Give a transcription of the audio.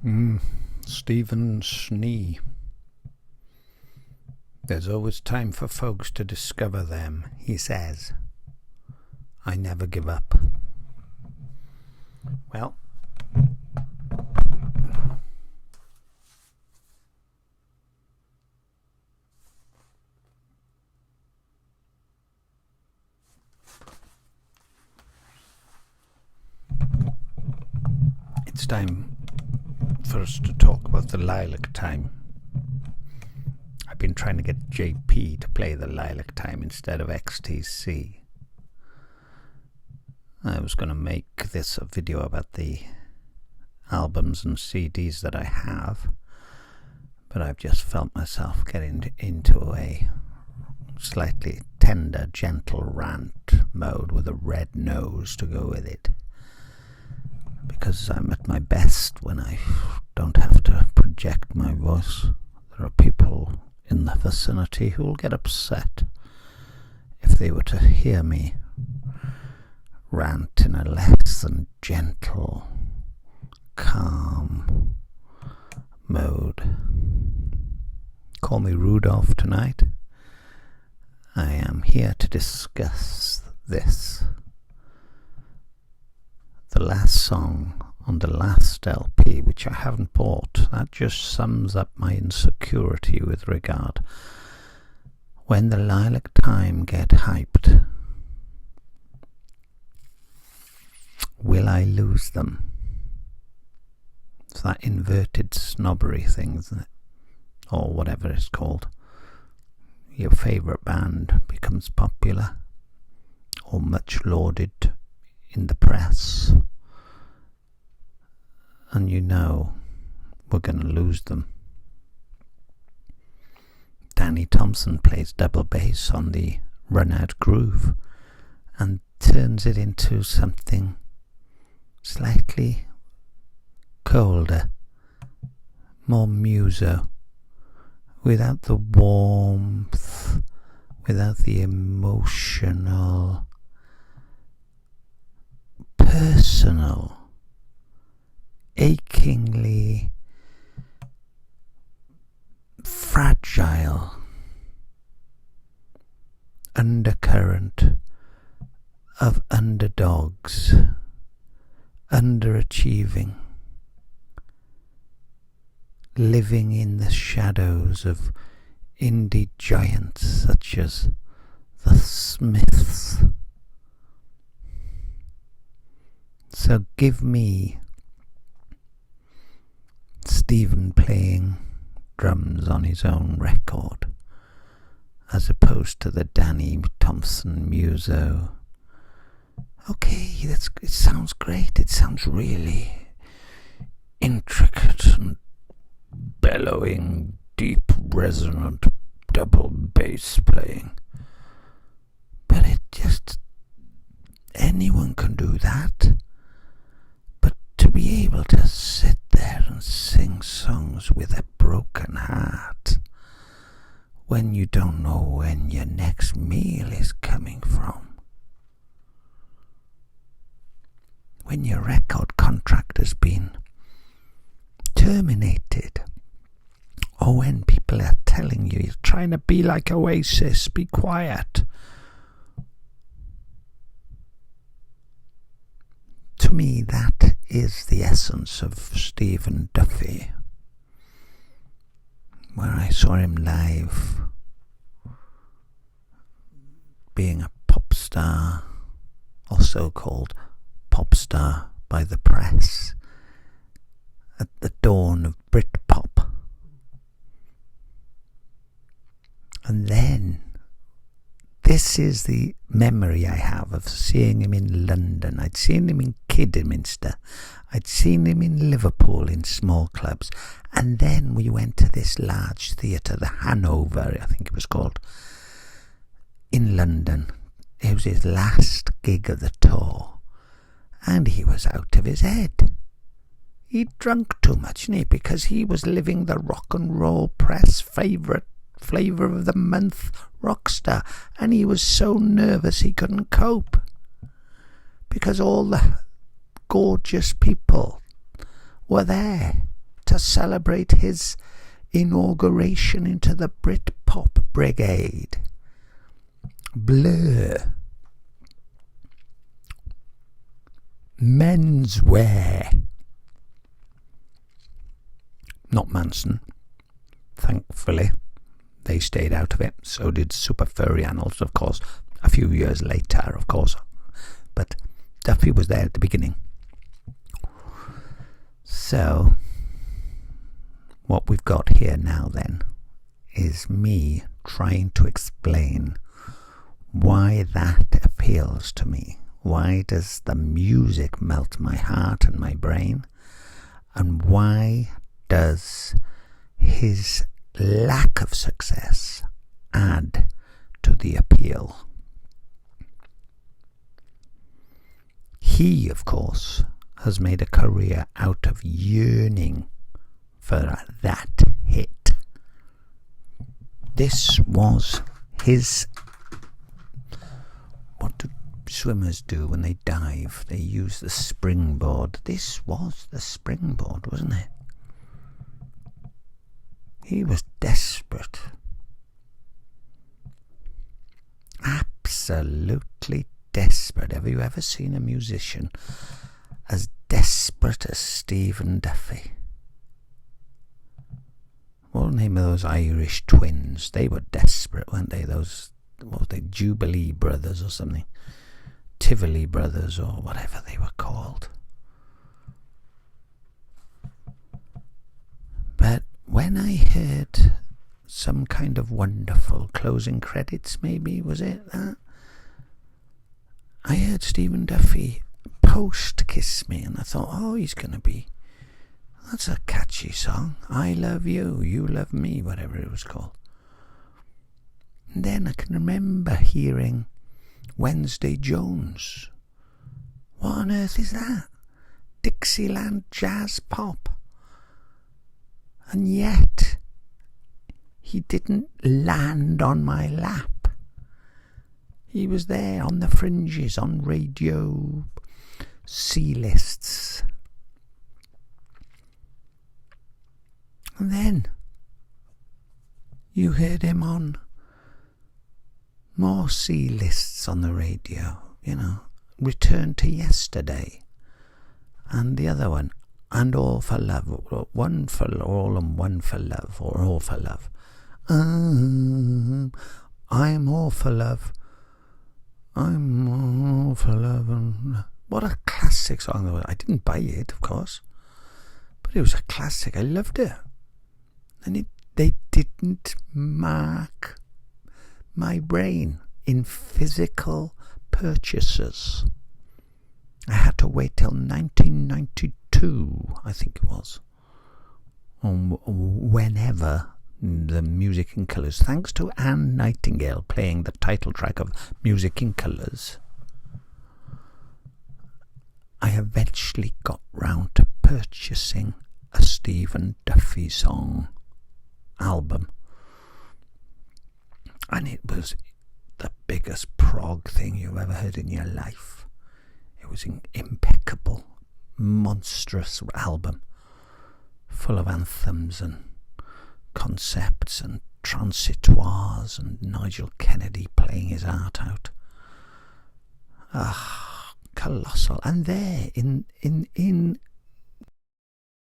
Stephen Snee. There's always time for folks to discover them, he says. I never give up. Well, it's time for us to talk about the Lilac time. I've been trying to get JP to play the Lilac time instead of XTC. I was going to make this a video about the albums and CDs that I have, but I've just felt myself getting into a slightly tender, gentle rant mode with a red nose to go with it. Because I'm at my best when I don't have to project my voice. There are people in the vicinity who will get upset if they were to hear me rant in a less than gentle, calm mode. Call me Rudolph tonight. I am here to discuss this. The last song on the last LP, which I haven't bought, that just sums up my insecurity with regard. When the Lilac time get hyped, will I lose them? It's that inverted snobbery thing, isn't it? Or whatever it's called. Your favourite band becomes popular or much lauded in the press, and you know we're going to lose them. Danny Thompson plays double bass on the Run Out Groove and turns it into something slightly colder, more muso, without the warmth, without the emotional, personal, achingly fragile undercurrent of underdogs, underachieving, living in the shadows of indie giants such as the Smiths. So give me Stephen playing drums on his own record, as opposed to the Danny Thompson muso. Okay, it sounds great. It sounds really intricate and bellowing, deep, resonant double bass playing. But it just, anyone can do that. But to be able to sit there and sing songs with a broken heart when you don't know when your next meal is coming from, when your record contract has been terminated, or when people are telling you you're trying to be like Oasis, be quiet. To me, that is the essence of Stephen Duffy. Where I saw him live, being a pop star, or so-called pop star by the press, at the dawn of Britpop. And then, this is the memory I have of seeing him in London. I'd seen him in Kidderminster. I'd seen him in Liverpool in small clubs. And then we went to this large theatre, the Hanover, I think it was called, in London. It was his last gig of the tour. And he was out of his head. He'd drunk too much, didn't he? Because he was living the rock and roll press favourite flavour of the month rock star, and he was so nervous he couldn't cope because all the gorgeous people were there to celebrate his inauguration into the Britpop Brigade. Blur. Menswear. Not Manson. Thankfully, they stayed out of it. So did Super Furry Animals, of course, a few years later, of course. But Duffy was there at the beginning. So, what we've got here now then is me trying to explain why that appeals to me. Why does the music melt my heart and my brain? And why does his lack of success add to the appeal? He, of course, has made a career out of yearning for that hit. This was his... What do swimmers do when they dive? They use the springboard. This was the springboard, wasn't it? He was desperate. Absolutely desperate. Have you ever seen a musician as desperate as Stephen Duffy? What was the name of those Irish twins? They were desperate, weren't they? Those, what were they, Jubilee Brothers or something? Tivoli Brothers or whatever they were called. But when I heard some kind of wonderful closing credits, maybe, was it that? I heard Stephen Duffy post Kiss Me, and I thought, oh, he's going to be... That's a catchy song. I love you, you love me, whatever it was called. And then I can remember hearing Wednesday Jones. What on earth is that? Dixieland jazz pop. And yet, he didn't land on my lap. He was there on the fringes, on radio C-lists. And then you heard him on more C-lists on the radio, you know, Return to Yesterday, and the other one, and All for Love, One for All and One for Love, or All for Love. I'm all for love. I'm all for love. And what a classic song. I didn't buy it, of course, but it was a classic. I loved it. And they didn't mark my brain in physical purchases. I had to wait till 1992, I think it was, or whenever the Music in Colours, thanks to Anne Nightingale playing the title track of Music in Colours, I eventually got round to purchasing a Stephen Duffy song album. And it was the biggest prog thing you've ever heard in your life. It was an impeccable, monstrous album, full of anthems and concepts and transitoires and Nigel Kennedy playing his heart out. Ah, colossal. And there in